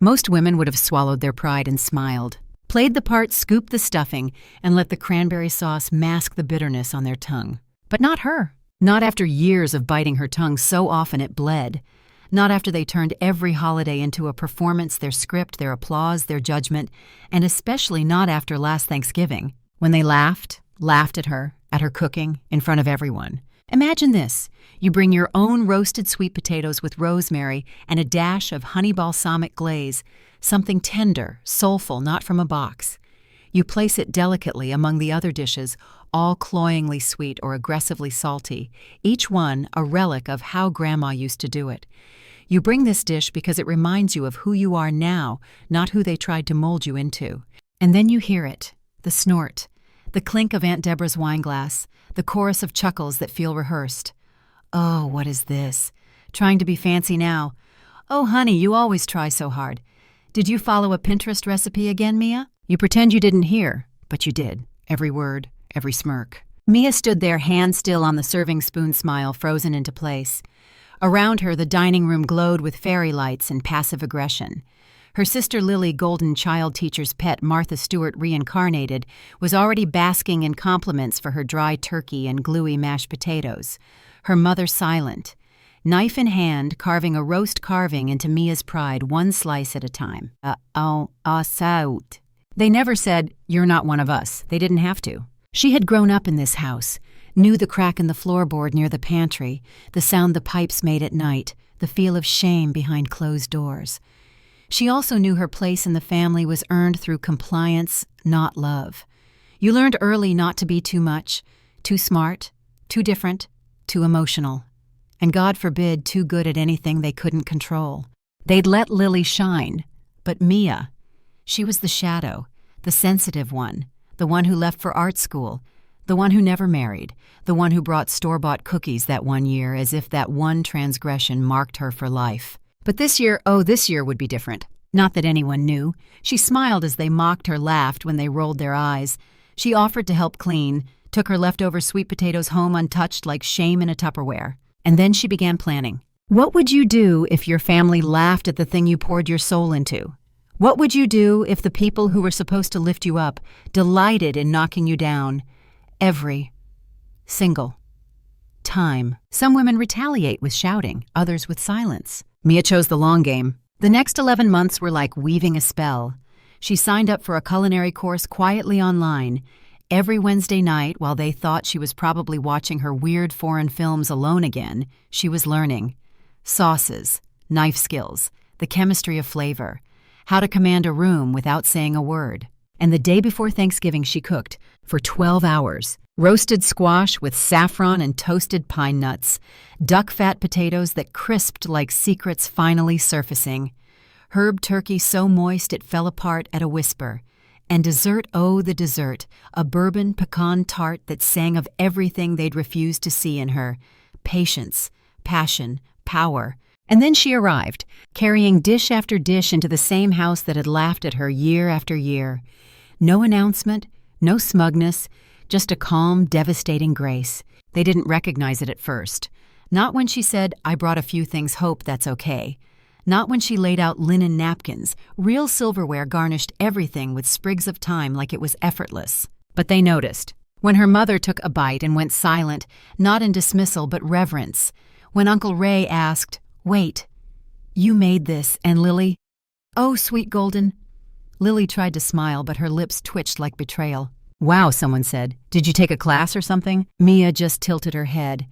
Most women would have swallowed their pride and smiled, played the part, scooped the stuffing, and let the cranberry sauce mask the bitterness on their tongue. But not her. Not after years of biting her tongue so often it bled. Not after they turned every holiday into a performance, their script, their applause, their judgment, and especially not after last Thanksgiving, when they laughed at her cooking, in front of everyone. Imagine this. You bring your own roasted sweet potatoes with rosemary and a dash of honey balsamic glaze, something tender, soulful, not from a box. You place it delicately among the other dishes, all cloyingly sweet or aggressively salty, each one a relic of how Grandma used to do it. You bring this dish because it reminds you of who you are now, not who they tried to mold you into. And then you hear it, the snort, the clink of Aunt Deborah's wineglass, the chorus of chuckles that feel rehearsed. Oh, what is this? Trying to be fancy now. Oh, honey, you always try so hard. Did you follow a Pinterest recipe again, Mia? You pretend you didn't hear, but you did. Every word, every smirk. Mia stood there, hand still on the serving spoon smile frozen into place. Around her, the dining room glowed with fairy lights and passive aggression. Her sister Lily, golden child teacher's pet Martha Stewart reincarnated, was already basking in compliments for her dry turkey and gluey mashed potatoes. Her mother silent, knife in hand, carving a roast carving into Mia's pride one slice at a time. Us out. They never said, "You're not one of us." They didn't have to. She had grown up in this house, knew the crack in the floorboard near the pantry, the sound the pipes made at night, the feel of shame behind closed doors. She also knew her place in the family was earned through compliance, not love. You learned early not to be too much, too smart, too different, too emotional, and God forbid too good at anything they couldn't control. They'd let Lily shine, but Mia, she was the shadow, the sensitive one, the one who left for art school, the one who never married, the one who brought store-bought cookies that one year as if that one transgression marked her for life. But this year would be different. Not that anyone knew. She smiled as they mocked her, laughed when they rolled their eyes. She offered to help clean, took her leftover sweet potatoes home untouched like shame in a Tupperware. And then she began planning. What would you do if your family laughed at the thing you poured your soul into? What would you do if the people who were supposed to lift you up delighted in knocking you down? Every single time. Some women retaliate with shouting, others with silence. Mia chose the long game. The next 11 months were like weaving a spell. She signed up for a culinary course quietly online. Every Wednesday night, while they thought she was probably watching her weird foreign films alone again, she was learning. Sauces, knife skills, the chemistry of flavor, how to command a room without saying a word. And the day before Thanksgiving she cooked, for 12 hours. Roasted squash with saffron and toasted pine nuts, duck fat potatoes that crisped like secrets finally surfacing, herb turkey so moist it fell apart at a whisper, and dessert, oh the dessert, a bourbon pecan tart that sang of everything they'd refused to see in her, patience, passion, power. And then she arrived, carrying dish after dish into the same house that had laughed at her year after year. No announcement, no smugness, just a calm, devastating grace. They didn't recognize it at first. Not when she said, "I brought a few things, hope that's okay." Not when she laid out linen napkins, real silverware garnished everything with sprigs of thyme like it was effortless. But they noticed. When her mother took a bite and went silent, not in dismissal but reverence. When Uncle Ray asked, "Wait, you made this, and Lily?" "Oh, sweet golden." Lily tried to smile, but her lips twitched like betrayal. "Wow," someone said. "Did you take a class or something?" Mia just tilted her head.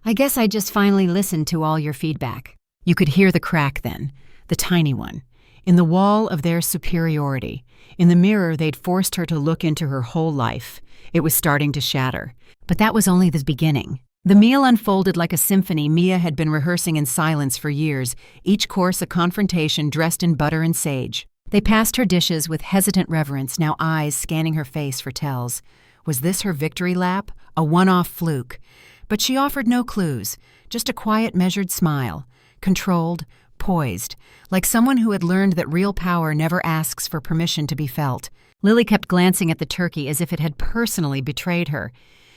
"I guess I just finally listened to all your feedback." You could hear the crack then, the tiny one, in the wall of their superiority. In the mirror they'd forced her to look into her whole life. It was starting to shatter. But that was only the beginning. The meal unfolded like a symphony Mia had been rehearsing in silence for years, each course a confrontation dressed in butter and sage. They passed her dishes with hesitant reverence, now eyes scanning her face for tells. Was this her victory lap? A one-off fluke? But she offered no clues, just a quiet, measured smile, controlled, poised, like someone who had learned that real power never asks for permission to be felt. Lily kept glancing at the turkey as if it had personally betrayed her.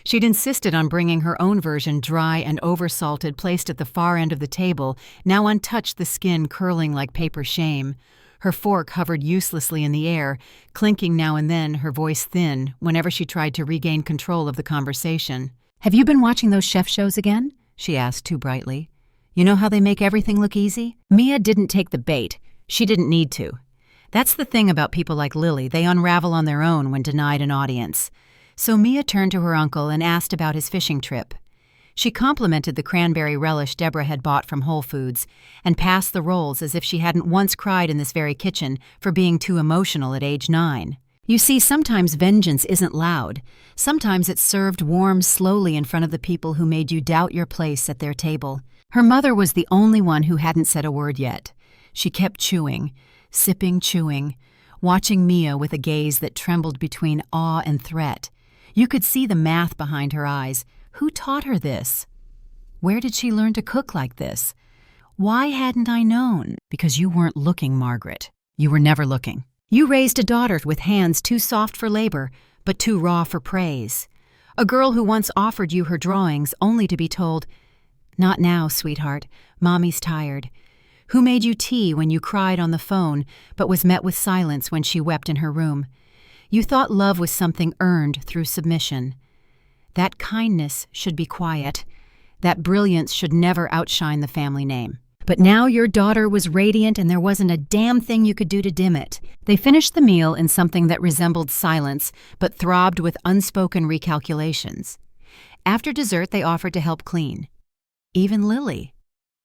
She'd insisted on bringing her own version, dry and oversalted, placed at the far end of the table, now untouched, the skin curling like paper shame. Her fork hovered uselessly in the air, clinking now and then, her voice thin, whenever she tried to regain control of the conversation. "Have you been watching those chef shows again?" she asked too brightly. "You know how they make everything look easy?" Mia didn't take the bait. She didn't need to. That's the thing about people like Lily, they unravel on their own when denied an audience. So Mia turned to her uncle and asked about his fishing trip. She complimented the cranberry relish Deborah had bought from Whole Foods and passed the rolls as if she hadn't once cried in this very kitchen for being too emotional at age 9. You see, sometimes vengeance isn't loud. Sometimes it's served warm slowly in front of the people who made you doubt your place at their table. Her mother was the only one who hadn't said a word yet. She kept chewing, sipping, chewing, watching Mia with a gaze that trembled between awe and threat. You could see the math behind her eyes. Who taught her this? Where did she learn to cook like this? Why hadn't I known? Because you weren't looking, Margaret. You were never looking. You raised a daughter with hands too soft for labor, but too raw for praise. A girl who once offered you her drawings only to be told, "Not now, sweetheart. Mommy's tired." Who made you tea when you cried on the phone, but was met with silence when she wept in her room. You thought love was something earned through submission. That kindness should be quiet. That brilliance should never outshine the family name. But now your daughter was radiant and there wasn't a damn thing you could do to dim it. They finished the meal in something that resembled silence, but throbbed with unspoken recalculations. After dessert, they offered to help clean. Even Lily.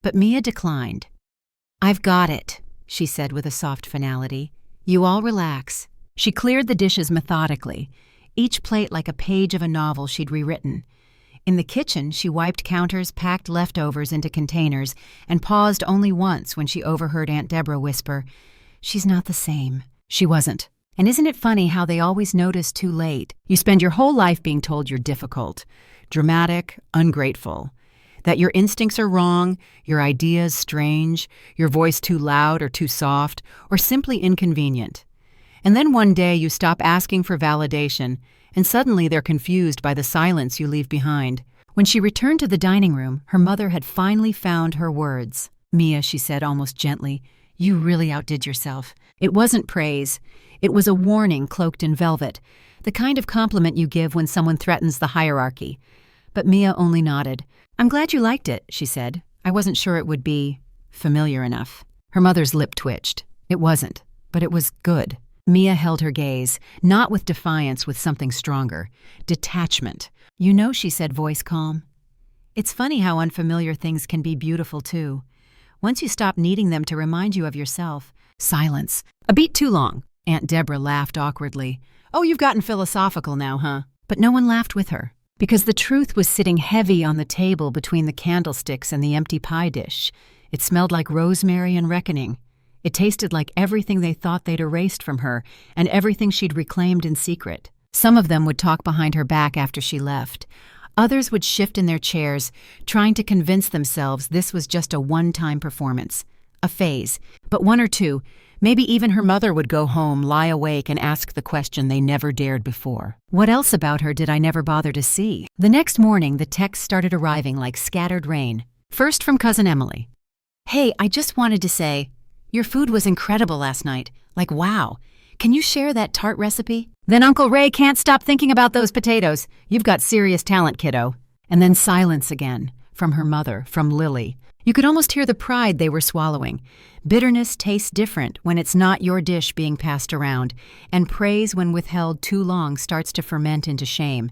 But Mia declined. "I've got it," she said with a soft finality. "You all relax." She cleared the dishes methodically, each plate like a page of a novel she'd rewritten. In the kitchen, she wiped counters, packed leftovers into containers, and paused only once when she overheard Aunt Deborah whisper, "She's not the same." She wasn't. And isn't it funny how they always notice too late? You spend your whole life being told you're difficult, dramatic, ungrateful, that your instincts are wrong, your ideas strange, your voice too loud or too soft, or simply inconvenient. And then one day you stop asking for validation, and suddenly they're confused by the silence you leave behind. When she returned to the dining room, her mother had finally found her words. "Mia," she said almost gently, "you really outdid yourself." It wasn't praise. It was a warning cloaked in velvet, the kind of compliment you give when someone threatens the hierarchy. But Mia only nodded. "I'm glad you liked it," she said. "I wasn't sure it would be familiar enough." Her mother's lip twitched. It wasn't, but it was good. Mia held her gaze, not with defiance, with something stronger. Detachment. "You know," she said, voice calm, "it's funny how unfamiliar things can be beautiful, too. Once you stop needing them to remind you of yourself." Silence. A beat too long. Aunt Deborah laughed awkwardly. "Oh, you've gotten philosophical now, huh?" But no one laughed with her, because the truth was sitting heavy on the table between the candlesticks and the empty pie dish. It smelled like rosemary and reckoning. It tasted like everything they thought they'd erased from her and everything she'd reclaimed in secret. Some of them would talk behind her back after she left. Others would shift in their chairs, trying to convince themselves this was just a one-time performance, a phase. But one or two, maybe even her mother, would go home, lie awake, and ask the question they never dared before. What else about her did I never bother to see? The next morning, the texts started arriving like scattered rain. First from Cousin Emily. "Hey, I just wanted to say, your food was incredible last night. Like, wow. Can you share that tart recipe?" Then Uncle Ray can't stop thinking about those potatoes. You've got serious talent, kiddo. And then silence again, from her mother, from Lily. You could almost hear the pride they were swallowing. Bitterness tastes different when it's not your dish being passed around, and praise when withheld too long starts to ferment into shame.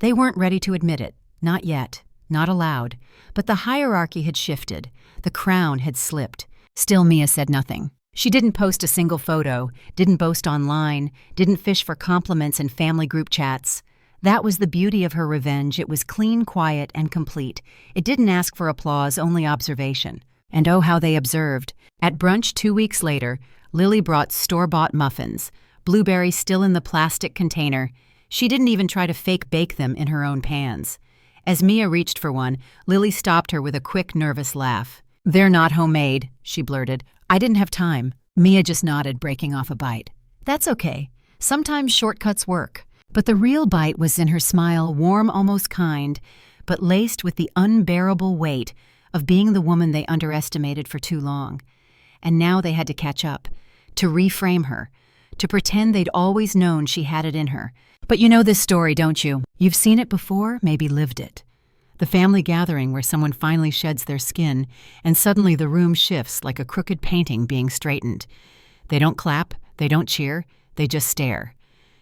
They weren't ready to admit it. Not yet. Not aloud. But the hierarchy had shifted. The crown had slipped. Still, Mia said nothing. She didn't post a single photo, didn't boast online, didn't fish for compliments in family group chats. That was the beauty of her revenge. It was clean, quiet, and complete. It didn't ask for applause, only observation. And oh, how they observed. At brunch 2 weeks later, Lily brought store-bought muffins, blueberries still in the plastic container. She didn't even try to fake bake them in her own pans. As Mia reached for one, Lily stopped her with a quick, nervous laugh. "They're not homemade," she blurted. "I didn't have time." Mia just nodded, breaking off a bite. "That's okay. Sometimes shortcuts work." But the real bite was in her smile, warm, almost kind, but laced with the unbearable weight of being the woman they underestimated for too long. And now they had to catch up, to reframe her, to pretend they'd always known she had it in her. But you know this story, don't you? You've seen it before, maybe lived it. The family gathering where someone finally sheds their skin, and suddenly the room shifts like a crooked painting being straightened. They don't clap, they don't cheer, they just stare.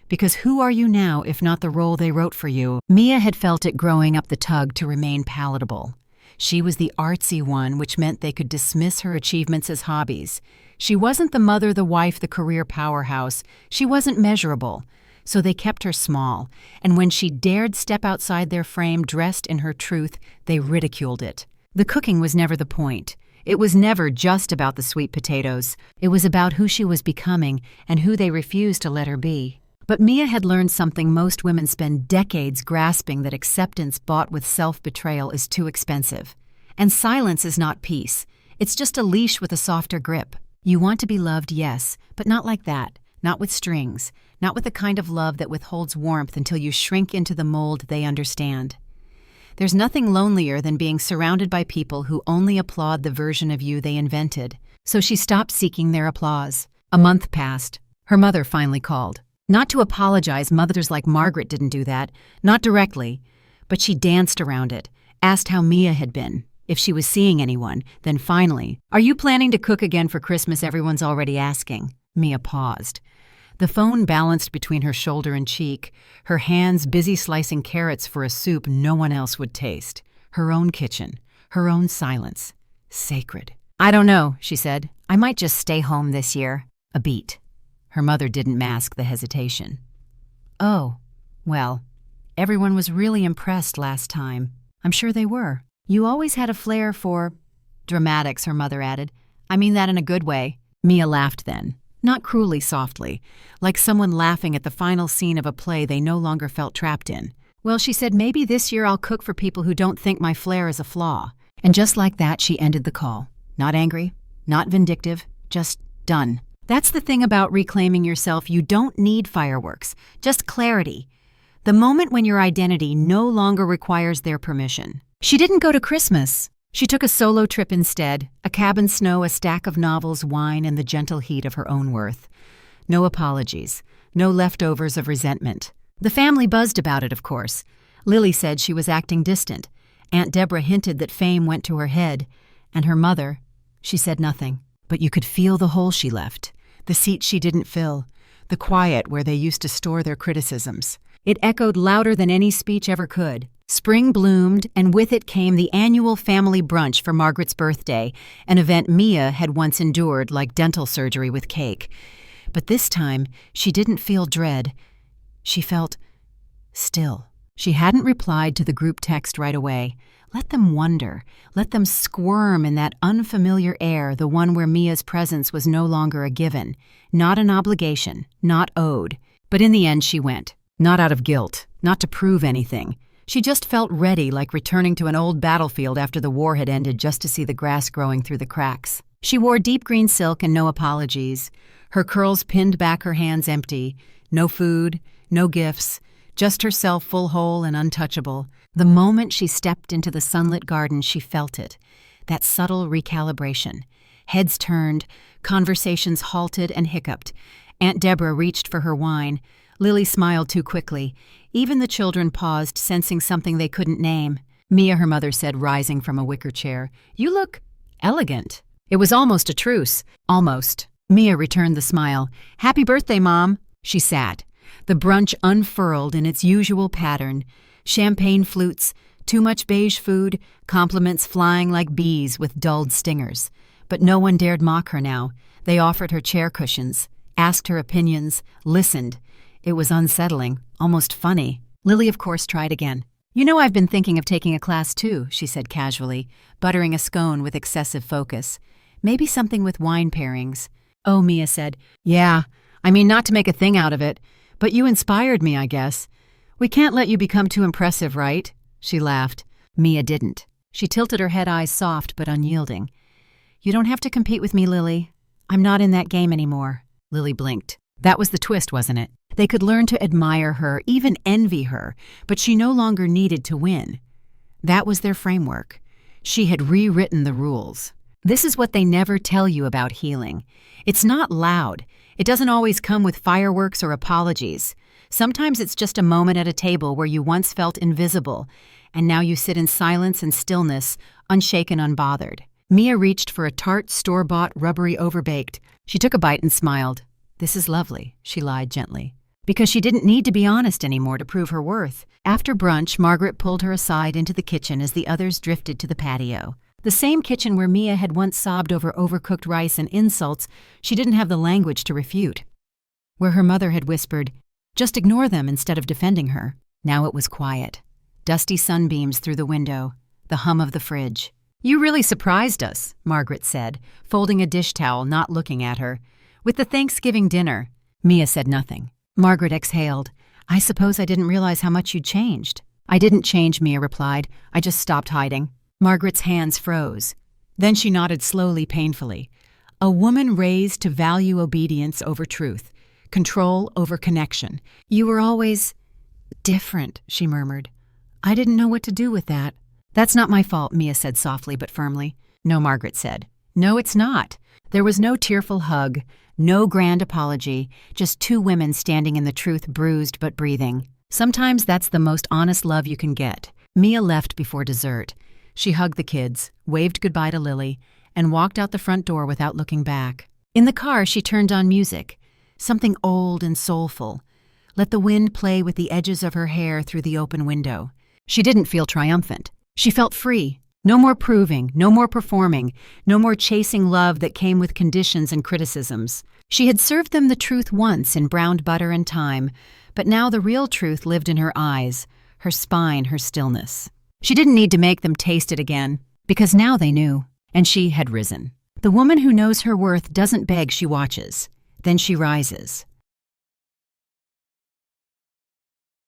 Because who are you now if not the role they wrote for you? Mia had felt it growing up the tug to remain palatable. She was the artsy one, which meant they could dismiss her achievements as hobbies. She wasn't the mother, the wife, the career powerhouse. She wasn't measurable. So they kept her small, and when she dared step outside their frame dressed in her truth, they ridiculed it. The cooking was never the point. It was never just about the sweet potatoes. It was about who she was becoming and who they refused to let her be. But Mia had learned something most women spend decades grasping, that acceptance bought with self-betrayal is too expensive. And silence is not peace. It's just a leash with a softer grip. You want to be loved, yes, but not like that. Not with strings. Not with the kind of love that withholds warmth until you shrink into the mold they understand. There's nothing lonelier than being surrounded by people who only applaud the version of you they invented. So she stopped seeking their applause. A month passed. Her mother finally called. Not to apologize, mothers like Margaret didn't do that. Not directly. But she danced around it, asked how Mia had been, if she was seeing anyone. Then finally, "Are you planning to cook again for Christmas? Everyone's already asking." Mia paused. The phone balanced between her shoulder and cheek, her hands busy slicing carrots for a soup no one else would taste. Her own kitchen, her own silence. Sacred. "I don't know," she said. "I might just stay home this year." A beat. Her mother didn't mask the hesitation. "Oh, well, everyone was really impressed last time." "I'm sure they were. You always had a flair for dramatics," her mother added. "I mean that in a good way." Mia laughed then. Not cruelly, softly, like someone laughing at the final scene of a play they no longer felt trapped in. "Well," she said, "maybe this year I'll cook for people who don't think my flair is a flaw." And just like that, she ended the call. Not angry, not vindictive, just done. That's the thing about reclaiming yourself. You don't need fireworks, just clarity. The moment when your identity no longer requires their permission. She didn't go to Christmas. She took a solo trip instead, a cabin snow, a stack of novels, wine, and the gentle heat of her own worth. No apologies, no leftovers of resentment. The family buzzed about it, of course. Lily said she was acting distant. Aunt Deborah hinted that fame went to her head. And her mother, she said nothing. But you could feel the hole she left, the seat she didn't fill, the quiet where they used to store their criticisms. It echoed louder than any speech ever could. Spring bloomed, and with it came the annual family brunch for Margaret's birthday, an event Mia had once endured like dental surgery with cake. But this time, she didn't feel dread. She felt still. She hadn't replied to the group text right away. Let them wonder. Let them squirm in that unfamiliar air, the one where Mia's presence was no longer a given, not an obligation, not owed. But in the end, she went. Not out of guilt, not to prove anything. She just felt ready, like returning to an old battlefield after the war had ended, just to see the grass growing through the cracks. She wore deep green silk and no apologies. Her curls pinned back, her hands empty. No food, no gifts, just herself full whole and untouchable. The moment she stepped into the sunlit garden, she felt it. That subtle recalibration. Heads turned, conversations halted and hiccuped. Aunt Deborah reached for her wine. Lily smiled too quickly. Even the children paused, sensing something they couldn't name. "Mia," her mother said, rising from a wicker chair, "you look elegant." It was almost a truce. Almost. Mia returned the smile. "Happy birthday, Mom." She sat. The brunch unfurled in its usual pattern. Champagne flutes, too much beige food, compliments flying like bees with dulled stingers. But no one dared mock her now. They offered her chair cushions, asked her opinions, listened. It was unsettling, almost funny. Lily, of course, tried again. "You know, I've been thinking of taking a class too," she said casually, buttering a scone with excessive focus. "Maybe something with wine pairings." "Oh," Mia said. "Yeah, I mean, not to make a thing out of it, but you inspired me, I guess. We can't let you become too impressive, right?" She laughed. Mia didn't. She tilted her head, eyes soft but unyielding. "You don't have to compete with me, Lily. I'm not in that game anymore." Lily blinked. That was the twist, wasn't it? They could learn to admire her, even envy her, but she no longer needed to win. That was their framework. She had rewritten the rules. This is what they never tell you about healing. It's not loud. It doesn't always come with fireworks or apologies. Sometimes it's just a moment at a table where you once felt invisible, and now you sit in silence and stillness, unshaken, unbothered. Mia reached for a tart, store-bought, rubbery overbaked. She took a bite and smiled. "This is lovely," she lied gently, because she didn't need to be honest anymore to prove her worth. After brunch, Margaret pulled her aside into the kitchen as the others drifted to the patio. The same kitchen where Mia had once sobbed over overcooked rice and insults she didn't have the language to refute. Where her mother had whispered, "Just ignore them," instead of defending her. Now it was quiet. Dusty sunbeams through the window, the hum of the fridge. "You really surprised us," Margaret said, folding a dish towel, not looking at her. "With the Thanksgiving dinner." Mia said nothing. Margaret exhaled. "I suppose I didn't realize how much you'd changed." "I didn't change," Mia replied. "I just stopped hiding." Margaret's hands froze. Then she nodded slowly, painfully. "A woman raised to value obedience over truth, control over connection. You were always different," she murmured. "I didn't know what to do with that." "That's not my fault," Mia said softly but firmly. "No," Margaret said. "No, it's not." There was no tearful hug, no grand apology, just two women standing in the truth, bruised but breathing. Sometimes that's the most honest love you can get. Mia left before dessert. She hugged the kids, waved goodbye to Lily, and walked out the front door without looking back. In the car, she turned on music, something old and soulful. Let the wind play with the edges of her hair through the open window. She didn't feel triumphant. She felt free. No more proving, no more performing, no more chasing love that came with conditions and criticisms. She had served them the truth once in browned butter and thyme, but now the real truth lived in her eyes, her spine, her stillness. She didn't need to make them taste it again, because now they knew, and she had risen. The woman who knows her worth doesn't beg, she watches. Then she rises.